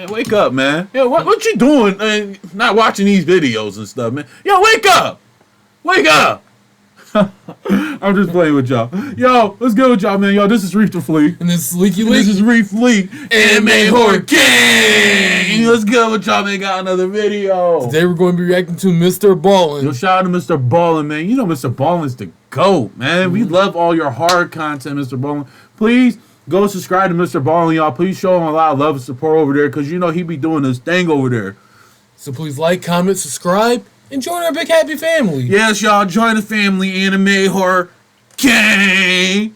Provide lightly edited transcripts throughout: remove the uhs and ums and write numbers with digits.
Man, wake up, man. Yo, what you doing? Not watching these videos and stuff, man. Yo, wake up! Wake up! I'm just playing with y'all. Yo, let's go with y'all, man. Yo, this is Reef'Lik. And this is Leaky This is Reef'Lik. Anime Horror Gang. Let's go with y'all, man. Got another video. Today we're going to be reacting to Mr.Ballen. Yo, shout out to Mr.Ballen, man. You know Mr.Ballen's the GOAT, man. We love all your hard content, Mr.Ballen. Please go subscribe to Mr.Ballen, y'all. Please show him a lot of love and support over there, because you know he be doing this thing over there. So please like, comment, subscribe, and join our big happy family. Yes, y'all. Join the family. Anime Horror Gang.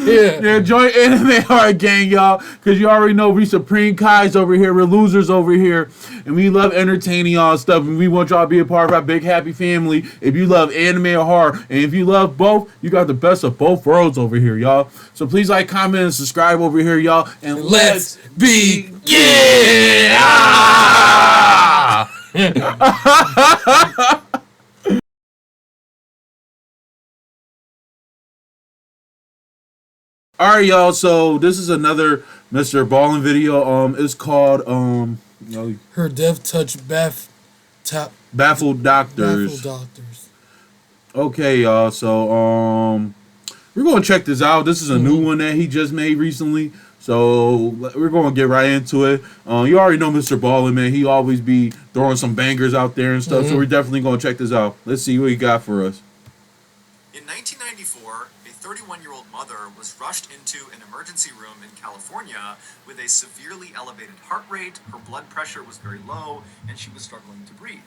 Yeah, join Anime Horror Gang, y'all, because you already know we Supreme Kais over here, we're losers over here, and we love entertaining y'all and stuff, and we want y'all to be a part of our big happy family. If you love anime or horror, and if you love both, you got the best of both worlds over here, y'all. So please like, comment, and subscribe over here, y'all, and let's begin! Alright, y'all, so this is another Mr.Ballen video. It's called Her Dev Touch Baffled Doctors. Okay, y'all, so we're gonna check this out. This is a new one that he just made recently. So we're gonna get right into it. You already know Mr.Ballen, man. He always be throwing some bangers out there and stuff. So we're definitely gonna check this out. Let's see what he got for us. In 1994, a 31-year-old mother was rushed into an emergency room in California with a severely elevated heart rate, her blood pressure was very low, and she was struggling to breathe.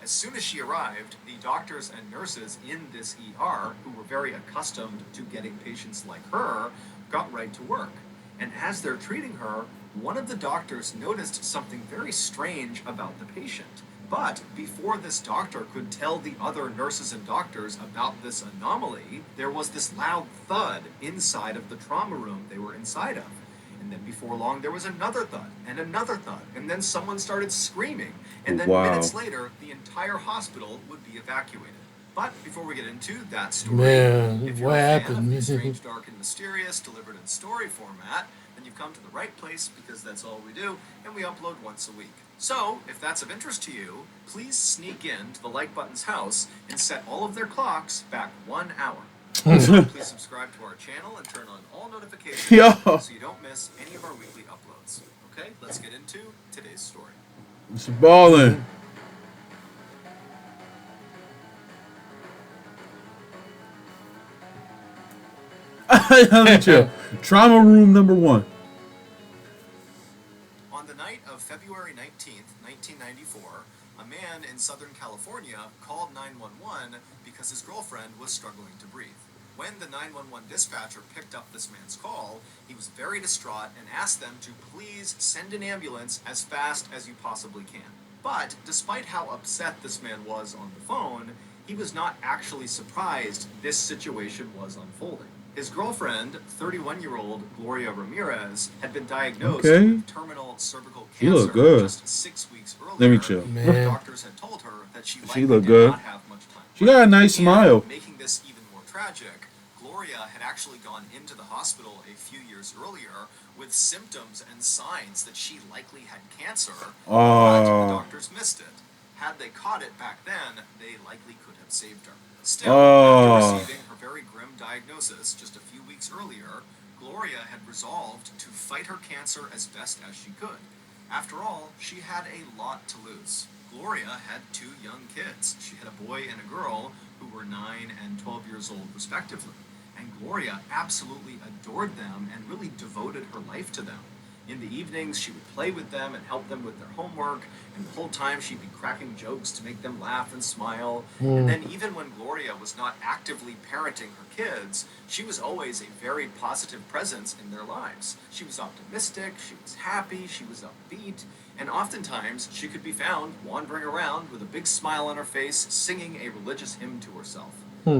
As soon as she arrived, the doctors and nurses in this ER, who were very accustomed to getting patients like her, got right to work. And as they're treating her, one of the doctors noticed something very strange about the patient. But before this doctor could tell the other nurses and doctors about this anomaly, there was this loud thud inside of the trauma room they were inside of. And then before long, there was another thud, and then someone started screaming. And then minutes later, the entire hospital would be evacuated. But before we get into that story, if you're a fan of Strange, Dark, and Mysterious delivered in story format, then you've come to the right place, because that's all we do, and we upload once a week. So, if that's of interest to you, please sneak in to the like button's house and set all of their clocks back 1 hour. Also, please subscribe to our channel and turn on all notifications so you don't miss any of our weekly uploads. Okay, let's get into today's story. Mr.Ballen. Let me chill. Trauma room number 1. On the night of February 19th, 1994, a man in Southern California called 911 because his girlfriend was struggling to breathe. When the 911 dispatcher picked up this man's call, he was very distraught and asked them to please send an ambulance as fast as you possibly can. But despite how upset this man was on the phone, he was not actually surprised this situation was unfolding. His girlfriend, 31-year-old Gloria Ramirez, had been diagnosed with terminal cervical cancer just 6 weeks earlier. Let me chill. Doctors had told her that she likely did not have much time. She got a nice smile. Making this even more tragic, Gloria had actually gone into the hospital a few years earlier with symptoms and signs that she likely had cancer, but the doctors missed it. Had they caught it back then, they likely could have saved her. Still, after receiving her very grim diagnosis just a few weeks earlier, Gloria had resolved to fight her cancer as best as she could. After all, she had a lot to lose. Gloria had 2 young kids. She had a boy and a girl who were 9 and 12 years old respectively. And Gloria absolutely adored them and really devoted her life to them. In the evenings, she would play with them and help them with their homework, and the whole time she'd be cracking jokes to make them laugh and smile. And then even when Gloria was not actively parenting her kids, she was always a very positive presence in their lives. She was optimistic, she was happy, she was upbeat, and oftentimes she could be found wandering around with a big smile on her face, singing a religious hymn to herself.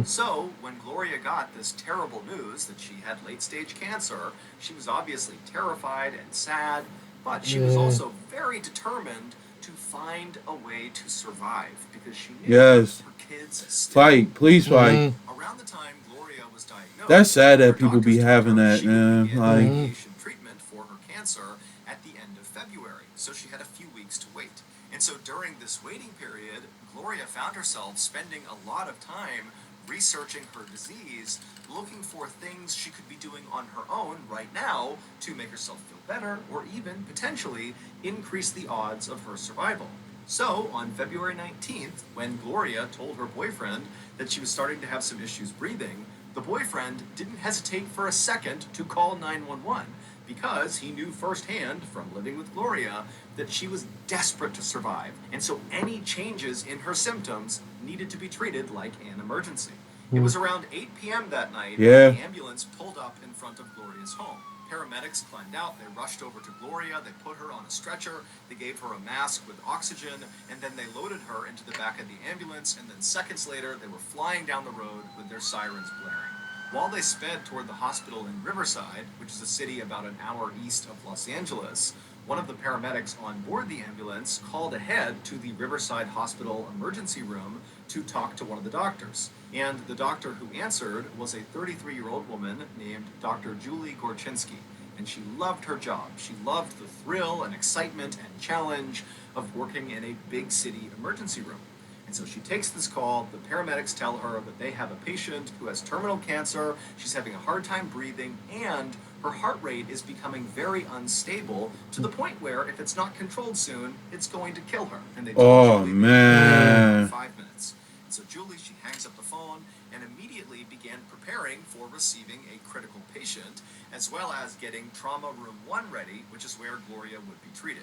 So, when Gloria got this terrible news that she had late-stage cancer, she was obviously terrified and sad, but she was also very determined to find a way to survive, because she knew her kids still Please fight. Around the time Gloria was diagnosed, That's sad that people be having that, man. Like, treatment for her cancer at the end of February, so she had a few weeks to wait. And so during this waiting period, Gloria found herself spending a lot of time researching her disease, looking for things she could be doing on her own right now to make herself feel better or even potentially increase the odds of her survival. So, on February 19th, when Gloria told her boyfriend that she was starting to have some issues breathing, the boyfriend didn't hesitate for a second to call 911 because he knew firsthand from living with Gloria that she was desperate to survive, and so any changes in her symptoms needed to be treated like an emergency. It was around 8 p.m. that night when the ambulance pulled up in front of Gloria's home. Paramedics climbed out, they rushed over to Gloria, they put her on a stretcher, they gave her a mask with oxygen, and then they loaded her into the back of the ambulance, and then seconds later they were flying down the road with their sirens blaring. While they sped toward the hospital in Riverside, which is a city about an hour east of Los Angeles, one of the paramedics on board the ambulance called ahead to the Riverside Hospital emergency room to talk to one of the doctors. And the doctor who answered was a 33-year-old woman named Dr. Julie Gorchinsky. And she loved her job. She loved the thrill and excitement and challenge of working in a big city emergency room. And so she takes this call, the paramedics tell her that they have a patient who has terminal cancer, she's having a hard time breathing, and her heart rate is becoming very unstable to the point where if it's not controlled soon, it's going to kill her. And they told Julie man. 5 minutes. And so Julie, she hangs up the phone and immediately began preparing for receiving a critical patient, as well as getting trauma room 1 ready, which is where Gloria would be treated.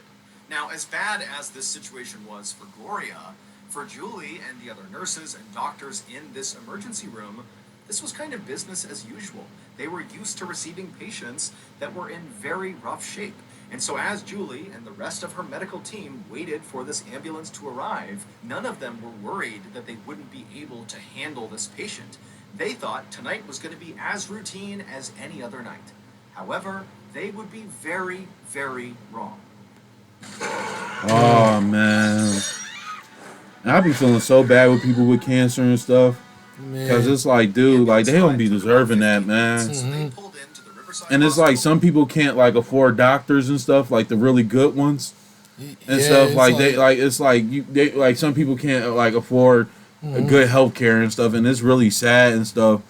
Now, as bad as this situation was for Gloria, for Julie and the other nurses and doctors in this emergency room, this was kind of business as usual. They were used to receiving patients that were in very rough shape. And so as Julie and the rest of her medical team waited for this ambulance to arrive, none of them were worried that they wouldn't be able to handle this patient. They thought tonight was going to be as routine as any other night. However, they would be very, very wrong. Oh man. I be feeling so bad with people with cancer and stuff. Because it's like, dude, like, they don't be deserving that, man. And it's like, some people can't, like, afford doctors and stuff, like, the really good ones. And stuff, like, they, like, it's like, like, some people can't, like, afford good health care and stuff. And it's really sad and stuff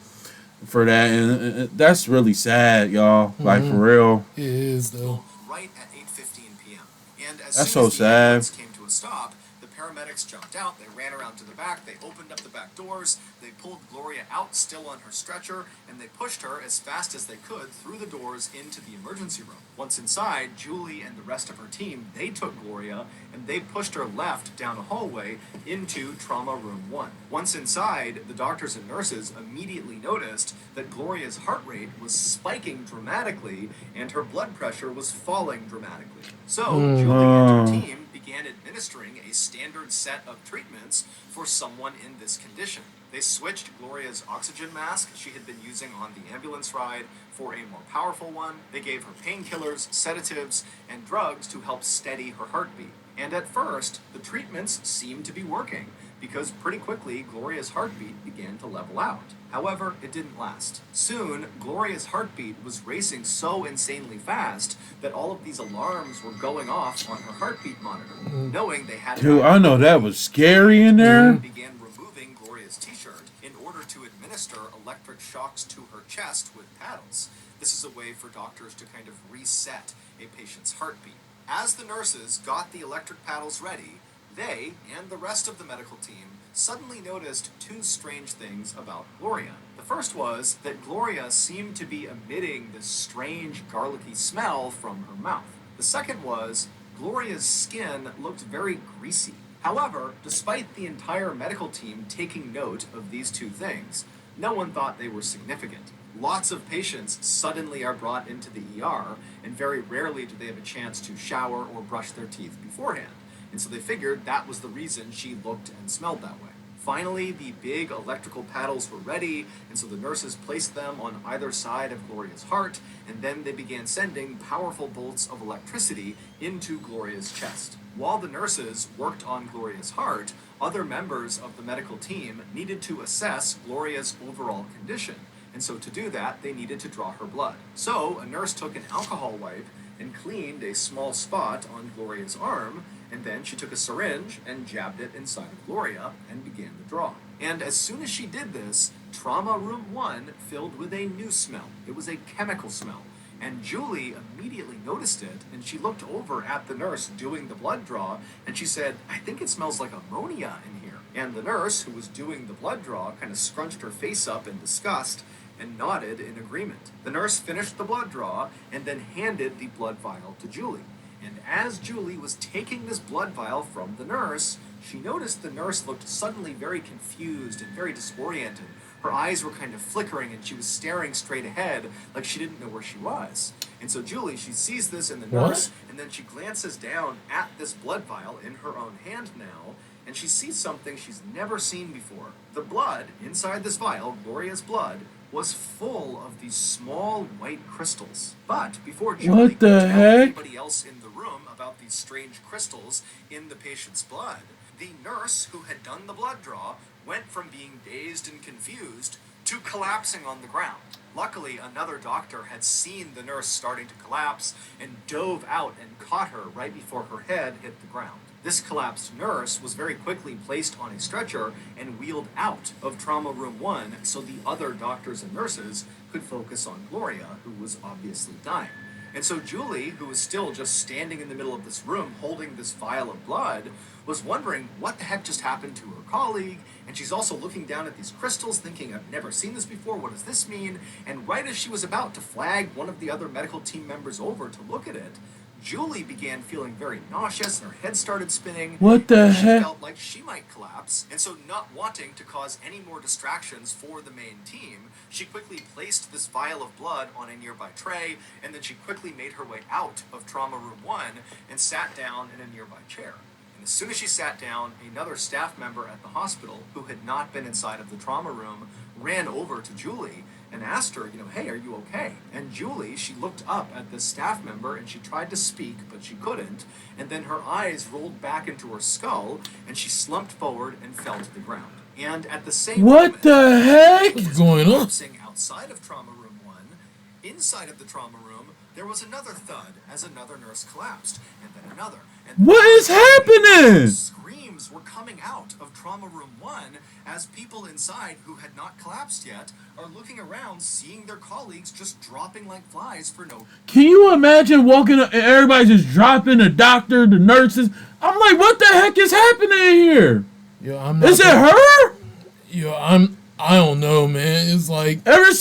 for that. And that's really sad, y'all. Like, for real. It is, though. Right at 8:15 p.m. And as That's soon so as the sad. ambulance came to a stop, the paramedics jumped out, they ran around to the back, they opened up the back doors, they pulled Gloria out still on her stretcher, and they pushed her as fast as they could through the doors into the emergency room. Once inside, Julie and the rest of her team, they took Gloria and they pushed her left down a hallway into trauma room 1. Once inside, the doctors and nurses immediately noticed that Gloria's heart rate was spiking dramatically and her blood pressure was falling dramatically. So, Julie and her team began administering a standard set of treatments for someone in this condition. They switched Gloria's oxygen mask she had been using on the ambulance ride for a more powerful one. They gave her painkillers, sedatives, and drugs to help steady her heartbeat. And at first, the treatments seemed to be working, because pretty quickly Gloria's heartbeat began to level out. However, it didn't last. Soon, Gloria's heartbeat was racing so insanely fast that all of these alarms were going off on her heartbeat monitor, knowing they had... Dude, I know that was scary in there. Began removing Gloria's t-shirt in order to administer electric shocks to her chest with paddles. This is a way for doctors to kind of reset a patient's heartbeat. As the nurses got the electric paddles ready, they, and the rest of the medical team, suddenly noticed 2 strange things about Gloria. The first was that Gloria seemed to be emitting this strange garlicky smell from her mouth. The second was Gloria's skin looked very greasy. However, despite the entire medical team taking note of these 2 things, no one thought they were significant. Lots of patients suddenly are brought into the ER, and very rarely do they have a chance to shower or brush their teeth beforehand. And so they figured that was the reason she looked and smelled that way. Finally, the big electrical paddles were ready, and so the nurses placed them on either side of Gloria's heart, and then they began sending powerful bolts of electricity into Gloria's chest. While the nurses worked on Gloria's heart, other members of the medical team needed to assess Gloria's overall condition. And so to do that, they needed to draw her blood. So a nurse took an alcohol wipe and cleaned a small spot on Gloria's arm, and then she took a syringe and jabbed it inside of Gloria and began the draw. And as soon as she did this, Trauma Room 1 filled with a new smell. It was a chemical smell. And Julie immediately noticed it, and she looked over at the nurse doing the blood draw, and she said, "I think it smells like ammonia in here." And the nurse, who was doing the blood draw, kind of scrunched her face up in disgust and nodded in agreement. The nurse finished the blood draw and then handed the blood vial to Julie. And as Julie was taking this blood vial from the nurse, she noticed the nurse looked suddenly very confused and very disoriented. Her eyes were kind of flickering and she was staring straight ahead like she didn't know where she was. And so Julie, she sees this in the nurse, and then she glances down at this blood vial in her own hand now, and she sees something she's never seen before. The blood inside this vial, Gloria's blood, was full of these small white crystals. But before Julie could tell anybody else in the room about these strange crystals in the patient's blood, the nurse who had done the blood draw went from being dazed and confused to collapsing on the ground. Luckily, another doctor had seen the nurse starting to collapse and dove out and caught her right before her head hit the ground. This collapsed nurse was very quickly placed on a stretcher and wheeled out of Trauma Room 1 so the other doctors and nurses could focus on Gloria, who was obviously dying. And so Julie, who was still just standing in the middle of this room holding this vial of blood, was wondering what the heck just happened to her colleague, and she's also looking down at these crystals thinking, I've never seen this before, what does this mean? And right as she was about to flag one of the other medical team members over to look at it, Julie began feeling very nauseous and her head started spinning. What the heck? She felt like she might collapse, and so not wanting to cause any more distractions for the main team, she quickly placed this vial of blood on a nearby tray, and then she quickly made her way out of Trauma Room 1 and sat down in a nearby chair. And as soon as she sat down, another staff member at the hospital, who had not been inside of the trauma room, ran over to Julie and asked her, hey, are you okay? And Julie, she looked up at this staff member and she tried to speak, but she couldn't. And then her eyes rolled back into her skull and she slumped forward and fell to the ground. And at the same What the heck? What's going on? Outside of Trauma Room 1, inside of the trauma room, there was another thud as another nurse collapsed, and then another. And what is happening? Screams were coming out of Trauma Room 1 as people inside who had not collapsed yet are looking around, seeing their colleagues just dropping like flies for no... Can you imagine walking up and everybody just dropping, the doctor, the nurses? I'm like, what the heck is happening here? Yo, I'm not Is it her? Yo, I don't know, man. It's like Ever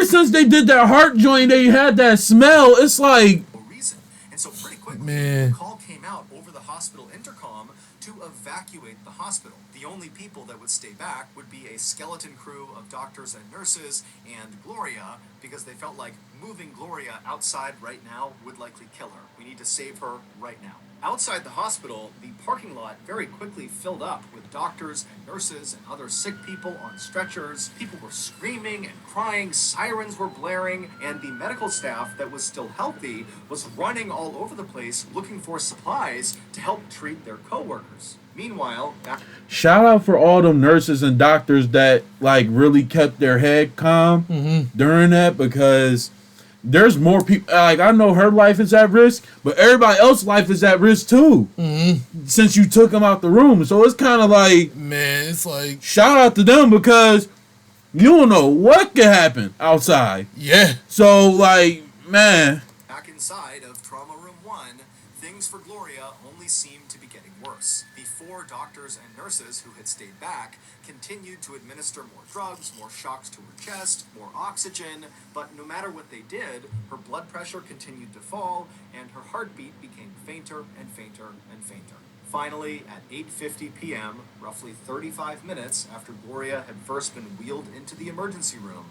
since they did that heart joint, they had that smell. It's like, reason. And so pretty quickly, Man. a call came out over the hospital intercom to evacuate the hospital. The only people that would stay back would be a skeleton crew of doctors and nurses and Gloria, because they felt like moving Gloria outside right now would likely kill her. We need to save her right now. Outside the hospital, the parking lot very quickly filled up with doctors and nurses and other sick people on stretchers. People were screaming and crying, sirens were blaring, and the medical staff that was still healthy was running all over the place looking for supplies to help treat their coworkers. Meanwhile, shout out for all them nurses and doctors that like really kept their head calm during that, because there's more people. Like, I know her life is at risk, but everybody else's life is at risk too. Since you took them out the room, so it's kind of like, man, it's like shout out to them, because you don't know what could happen outside. Yeah. So like, man. Back inside of Trauma Room 1, things for Gloria only seemed to be getting worse. The 4 doctors and nurses who had stayed back continued to administer more drugs, more shocks to her chest, more oxygen, but no matter what they did, her blood pressure continued to fall, and her heartbeat became fainter and fainter and fainter. Finally, at 8:50 p.m., roughly 35 minutes after Gloria had first been wheeled into the emergency room,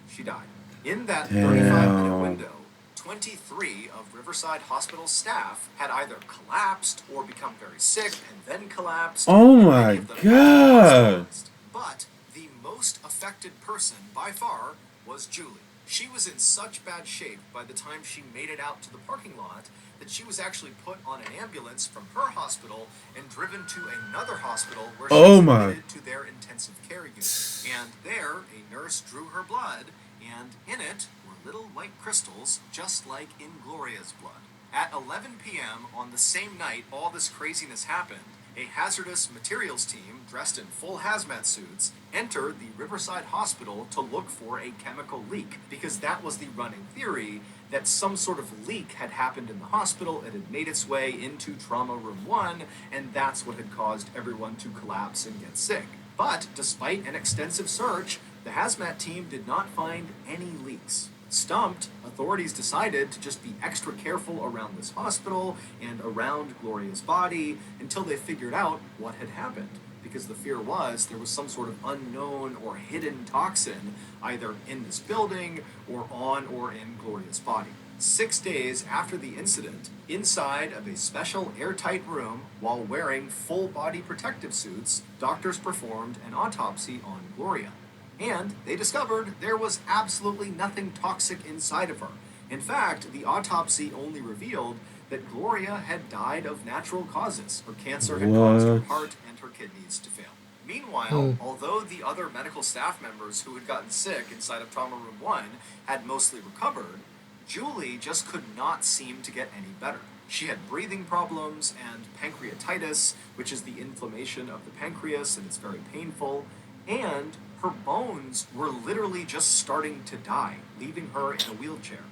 she died. In that 35-minute window, 23 of Riverside Hospital staff had either collapsed or become very sick and then collapsed. Oh my God. But the most affected person by far was Julie. She was in such bad shape by the time she made it out to the parking lot that she was actually put on an ambulance from her hospital and driven to another hospital where she was admitted to their intensive care unit. And there, a nurse drew her blood, and in it were little white crystals just like in Gloria's blood. At 11 p.m. on the same night all this craziness happened, a hazardous materials team dressed in full hazmat suits entered the Riverside Hospital to look for a chemical leak, because that was the running theory that some sort of leak had happened in the hospital, it had made its way into Trauma Room 1, and that's what had caused everyone to collapse and get sick. But despite an extensive search, the hazmat team did not find any leaks. Stumped, authorities decided to just be extra careful around this hospital and around Gloria's body until they figured out what had happened, because the fear was there was some sort of unknown or hidden toxin either in this building or on or in Gloria's body. 6 days after the incident, inside of a special airtight room while wearing full body protective suits, doctors performed an autopsy on Gloria. And they discovered there was absolutely nothing toxic inside of her. In fact, the autopsy only revealed that Gloria had died of natural causes. Her cancer had caused her heart and her kidneys to fail. Meanwhile, although the other medical staff members who had gotten sick inside of Trauma Room 1 had mostly recovered, Julie just could not seem to get any better. She had breathing problems and pancreatitis, which is the inflammation of the pancreas, and it's very painful, and her bones were literally just starting to die, leaving her in a wheelchair.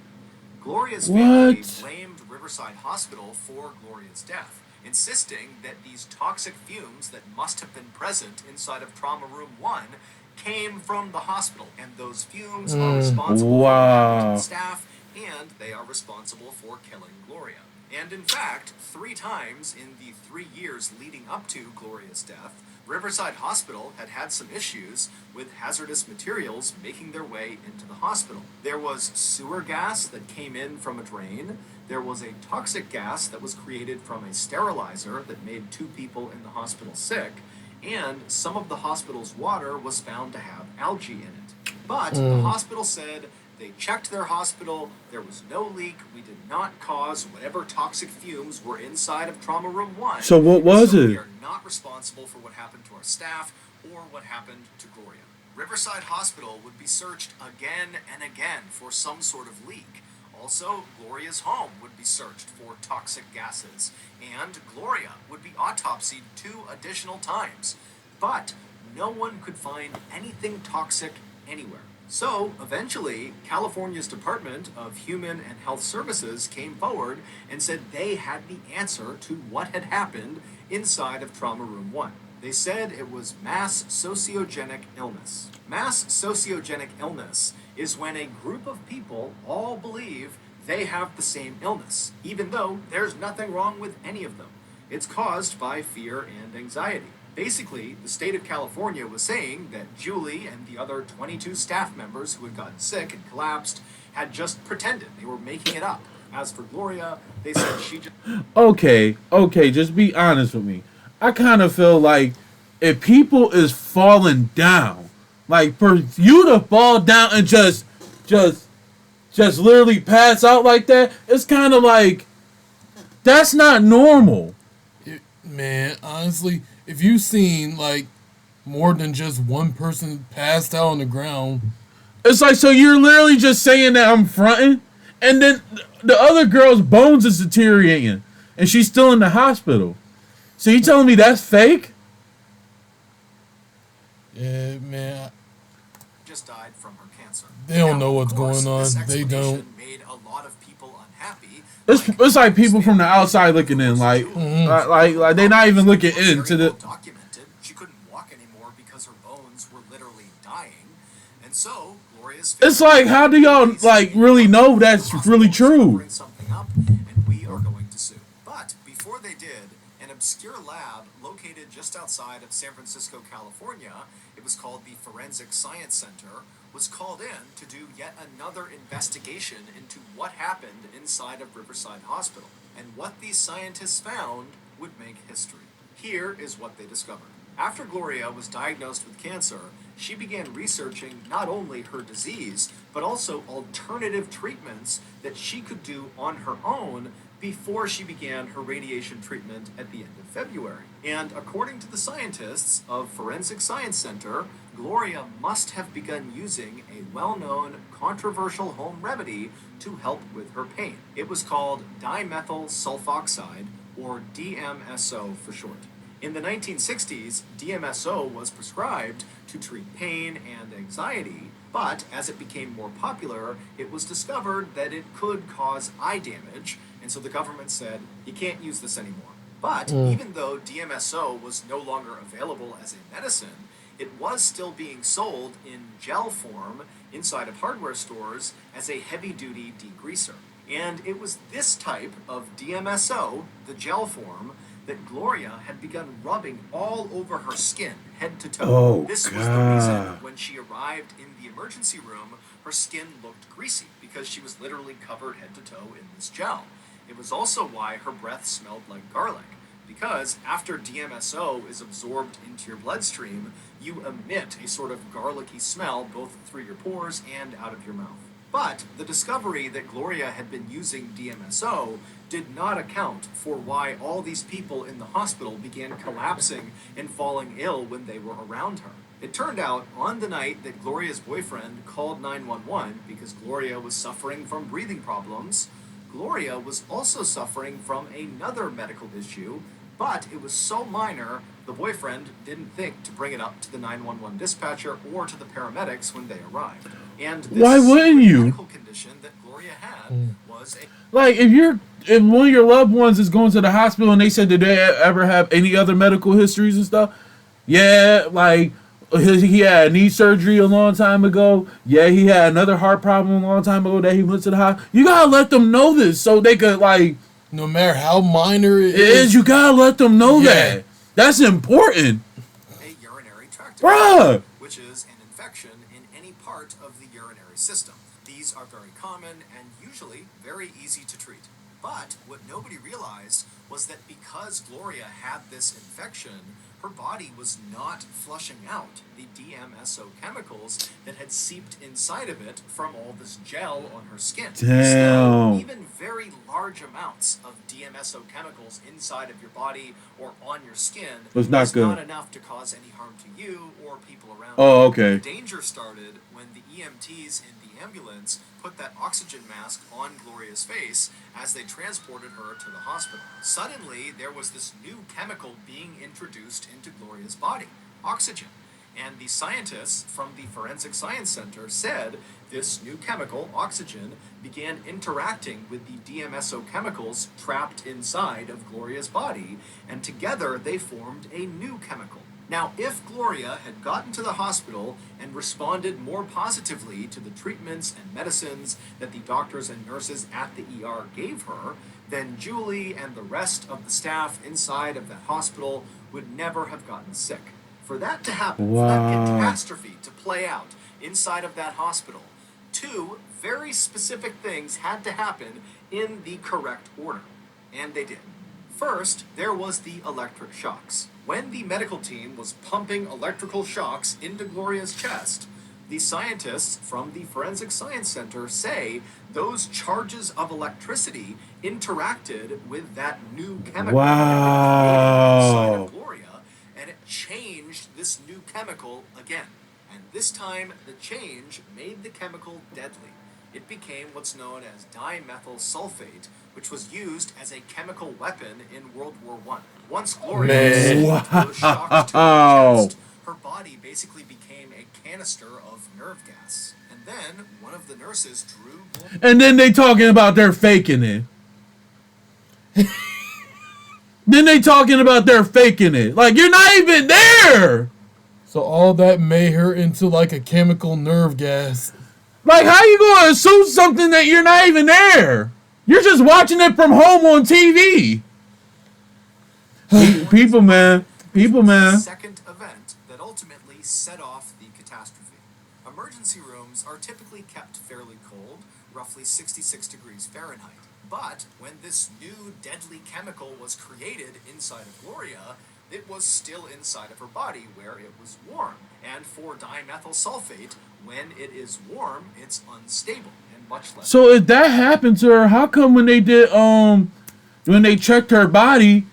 Gloria's family blamed Riverside Hospital for Gloria's death, insisting that these toxic fumes that must have been present inside of Trauma Room 1 came from the hospital, and those fumes are responsible for happening to the staff, and they are responsible for killing Gloria. And in fact, 3 times in the 3 years leading up to Gloria's death, Riverside Hospital had had some issues with hazardous materials making their way into the hospital. There was sewer gas that came in from a drain. There was a toxic gas that was created from a sterilizer that made 2 people in the hospital sick. And some of the hospital's water was found to have algae in it. But the hospital said they checked their hospital, there was no leak, we did not cause whatever toxic fumes were inside of Trauma Room 1. So what was it? We are not responsible for what happened to our staff or what happened to Gloria. Riverside Hospital would be searched again and again for some sort of leak. Also, Gloria's home would be searched for toxic gases, and Gloria would be autopsied 2 additional times. But no one could find anything toxic anywhere. So, eventually, California's Department of Human and Health Services came forward and said they had the answer to what had happened inside of Trauma Room 1. They said it was mass sociogenic illness. Mass sociogenic illness is when a group of people all believe they have the same illness, even though there's nothing wrong with any of them. It's caused by fear and anxiety. Basically, the state of California was saying that Julie and the other 22 staff members who had gotten sick and collapsed had just pretended. They were making it up. As for Gloria, they said she just... Okay, just be honest with me. I kind of feel like if people is falling down, like for you to fall down and just literally pass out like that, it's kind of like, that's not normal. Man, honestly, if you've seen like more than just one person passed out on the ground, it's like, so you're literally just saying that I'm fronting, and then the other girl's bones is deteriorating, and she's still in the hospital. So you telling me that's fake? Yeah, man. Just died from her cancer. They don't know what's going on. They don't. Made a lot of people unhappy. It's like people from the outside looking in, like they're not even looking into the. Documented, she couldn't walk anymore because her bones were literally dying, and so Gloria's. It's like, how do y'all like really know that's really true? Bring something up, and we are going to sue. But before they did, an obscure lab located just outside of San Francisco, California, it was called the Forensic Science Center, was called in to do yet another investigation into what happened inside of Riverside Hospital. And what these scientists found would make history. Here is what they discovered. After Gloria was diagnosed with cancer, she began researching not only her disease, but also alternative treatments that she could do on her own before she began her radiation treatment at the end of February. And according to the scientists of Forensic Science Center, Gloria must have begun using a well-known controversial home remedy to help with her pain. It was called dimethyl sulfoxide, or DMSO for short. In the 1960s, DMSO was prescribed to treat pain and anxiety, but as it became more popular, it was discovered that it could cause eye damage, and so the government said, you can't use this anymore. But even though DMSO was no longer available as a medicine, it was still being sold in gel form inside of hardware stores as a heavy-duty degreaser. And it was this type of DMSO, the gel form, that Gloria had begun rubbing all over her skin, head to toe. Oh, this was God. the reason when she arrived in the emergency room, her skin looked greasy, because she was literally covered head to toe in this gel. It was also why her breath smelled like garlic, because after DMSO is absorbed into your bloodstream, you emit a sort of garlicky smell both through your pores and out of your mouth. But the discovery that Gloria had been using DMSO did not account for why all these people in the hospital began collapsing and falling ill when they were around her. It turned out, on the night that Gloria's boyfriend called 911 because Gloria was suffering from breathing problems, Gloria was also suffering from another medical issue, but it was so minor, the boyfriend didn't think to bring it up to the 911 dispatcher or to the paramedics when they arrived. And this Why wouldn't you? medical condition that Gloria had was a... Like, if one of your loved ones is going to the hospital and they said, did they ever have any other medical histories and stuff? Yeah, like, he had knee surgery a long time ago. Yeah, he had another heart problem a long time ago that he went to the hospital. You gotta let them know this so they could, like... No matter how minor it is, you gotta let them know that. That's important. a urinary tract Bruh! infection, which is an infection in any part of the urinary system. These are very common and usually very easy to treat. But what nobody realized was that because Gloria had this infection, her body was not flushing out the DMSO chemicals that had seeped inside of it from all this gel on her skin. Damn. Still, even very large amounts of DMSO chemicals inside of your body or on your skin was not good. not enough to cause any harm to you or people around you. Oh, okay. The danger started when the EMTs in the ambulance put that oxygen mask on Gloria's face as they transported her to the hospital. Suddenly, there was this new chemical being introduced into Gloria's body, oxygen. And the scientists from the Forensic Science Center said this new chemical, oxygen, began interacting with the DMSO chemicals trapped inside of Gloria's body, and together they formed a new chemical. Now, if Gloria had gotten to the hospital and responded more positively to the treatments and medicines that the doctors and nurses at the ER gave her, then Julie and the rest of the staff inside of that hospital would never have gotten sick. For that to happen, for that catastrophe to play out inside of that hospital, two very specific things had to happen in the correct order. And they did. First, there was the electric shocks. When the medical team was pumping electrical shocks into Gloria's chest, the scientists from the Forensic Science Center say those charges of electricity interacted with that new chemical inside of Gloria, and it changed this new chemical again. And this time, the change made the chemical deadly. It became what's known as dimethyl sulfate, which was used as a chemical weapon in World War I. Once Gloria received those shocks to her chest, her body basically became a canister of nerve gas. And then one of the nurses drew... And then they talking about they're faking it. Then they talking about they're faking it. Like, you're not even there. So all that made her into like a chemical nerve gas. Like, how you going to assume something that you're not even there? You're just watching it from home on TV. People, man. People, man. Second event that ultimately set off the catastrophe. Emergency rooms are typically kept fairly cold, roughly 66 degrees Fahrenheit. But when this new deadly chemical was created inside of Gloria, it was still inside of her body where it was warm. And for dimethyl sulfate, when it is warm, it's unstable and much less. So if that happened to her, how come when they did when they checked her body,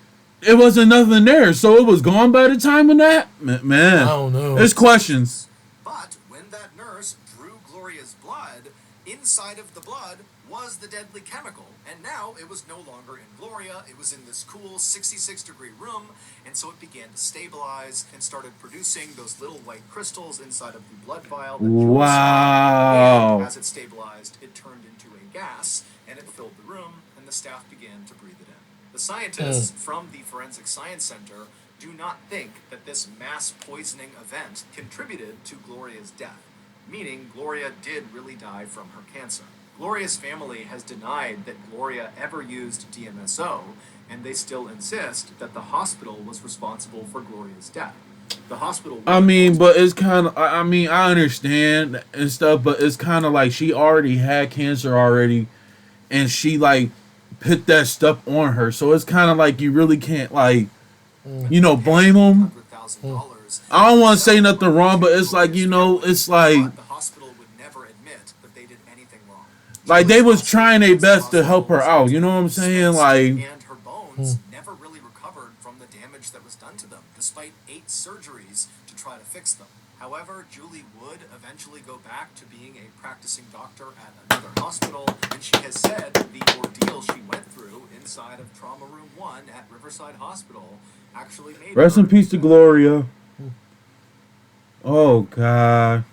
it wasn't nothing there. So it was gone by the time of that? Man. I don't know. There's questions. But when that nurse drew Gloria's blood, inside of the blood was the deadly chemical. And now it was no longer in Gloria. It was in this cool 66-degree room. And so it began to stabilize and started producing those little white crystals inside of the blood vial. That Wow. and as it stabilized, it turned into a gas, and it filled the room, and the staff began to breathe it in. The scientists from the Forensic Science Center do not think that this mass poisoning event contributed to Gloria's death, meaning Gloria did really die from her cancer. Gloria's family has denied that Gloria ever used DMSO, and they still insist that the hospital was responsible for Gloria's death. The hospital... I mean, but it's kind of... I mean, I understand and stuff, but it's kind of like she already had cancer already, and she, like, put that stuff on her. So it's kind of like you really can't, like, you know, blame them. I don't want to say nothing wrong, but it's like, you know, it's like... The hospital would never admit that they did anything wrong. Like, they was trying their best to help her out. You know what I'm saying? Like... And her bones never really recovered from the damage that was done to them, despite 8 surgeries to try to fix them. However, Julie would eventually go back to being a practicing doctor at another hospital, and she has said the ordeal she went through inside of Trauma Room 1 at Riverside Hospital actually made Rest her... in peace to Gloria. Oh, God.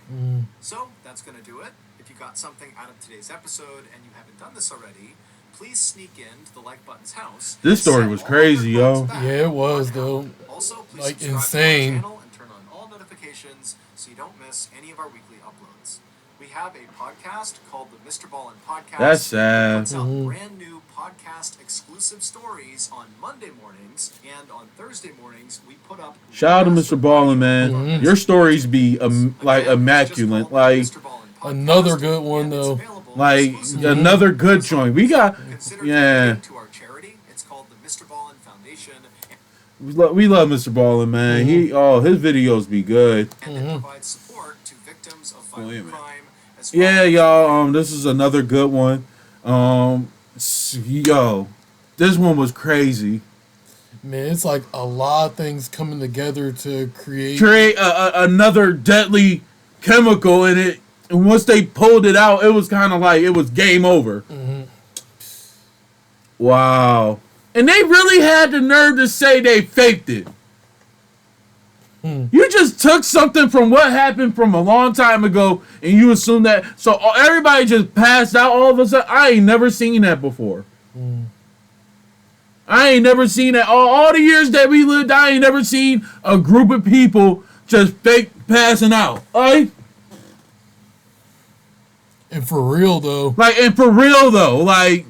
So, that's going to do it. If you got something out of today's episode and you haven't done this already, please sneak in to the like button's house. This story was crazy, yo. Yeah, it was, though. Also, please Like, subscribe insane. to our channel and turn on all notifications so you don't miss any of our weekly uploads. We have a podcast called the Mr.Ballen Podcast. That's sad. It puts out brand new podcast exclusive stories on Monday mornings, and on Thursday mornings we put up... Shout out to Mr. Ballen, man. Your stories be, like, immaculate. Like, Another good one, though. like another good joint. We got... Yeah. To our charity. It's called the Mr. Ballen Foundation. We love Mr. Ballen, man. His videos be good. And it provides support to victims of violent crime. As well Yeah, as y'all. This is another good one. Yo, this one was crazy. Man, it's like a lot of things coming together to create Another deadly chemical in it, and once they pulled it out, it was kind of like it was game over. Wow. And they really had the nerve to say they faked it. You just took something from what happened from a long time ago, and you assume that. So everybody just passed out all of a sudden. I ain't never seen that before. I ain't never seen that. All the years that we lived, I ain't never seen a group of people just fake passing out. Like, And for real, though. I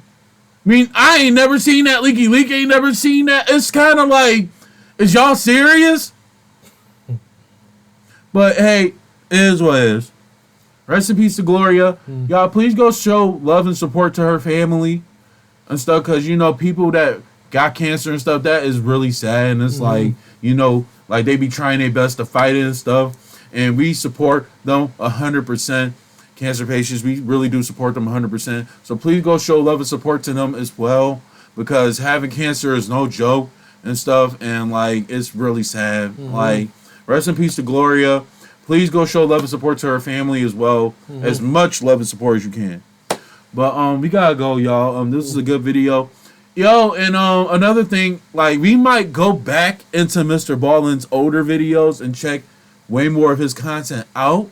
mean, I ain't never seen that. Leaky Leak ain't never seen that. It's kind of like, is y'all serious? But hey, it is what it is. Rest in peace to Gloria. Y'all, please go show love and support to her family and stuff, because, you know, people that got cancer and stuff, that is really sad. And it's like, you know, like they be trying their best to fight it and stuff. And we support them 100%. Cancer patients, we really do support them 100%. So please go show love and support to them as well, because having cancer is no joke and stuff. And like, it's really sad. Like, rest in peace to Gloria. Please go show love and support to her family as well. As much love and support as you can. But we gotta go, y'all. This is a good video. Yo, and another thing, like, we might go back into Mr. Ballen's older videos and check way more of his content out.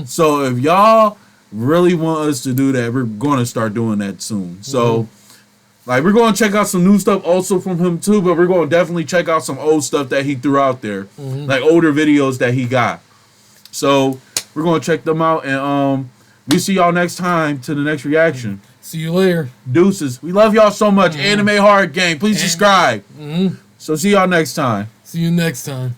So if y'all really want us to do that, we're going to start doing that soon. So, like, we're going to check out some new stuff also from him too, but we're going to definitely check out some old stuff that he threw out there. Like, older videos that he got. So, we're going to check them out, and we see y'all next time to the next reaction. See you later. Deuces. We love y'all so much. Anime Hard Game. Please subscribe. So, see y'all next time. See you next time.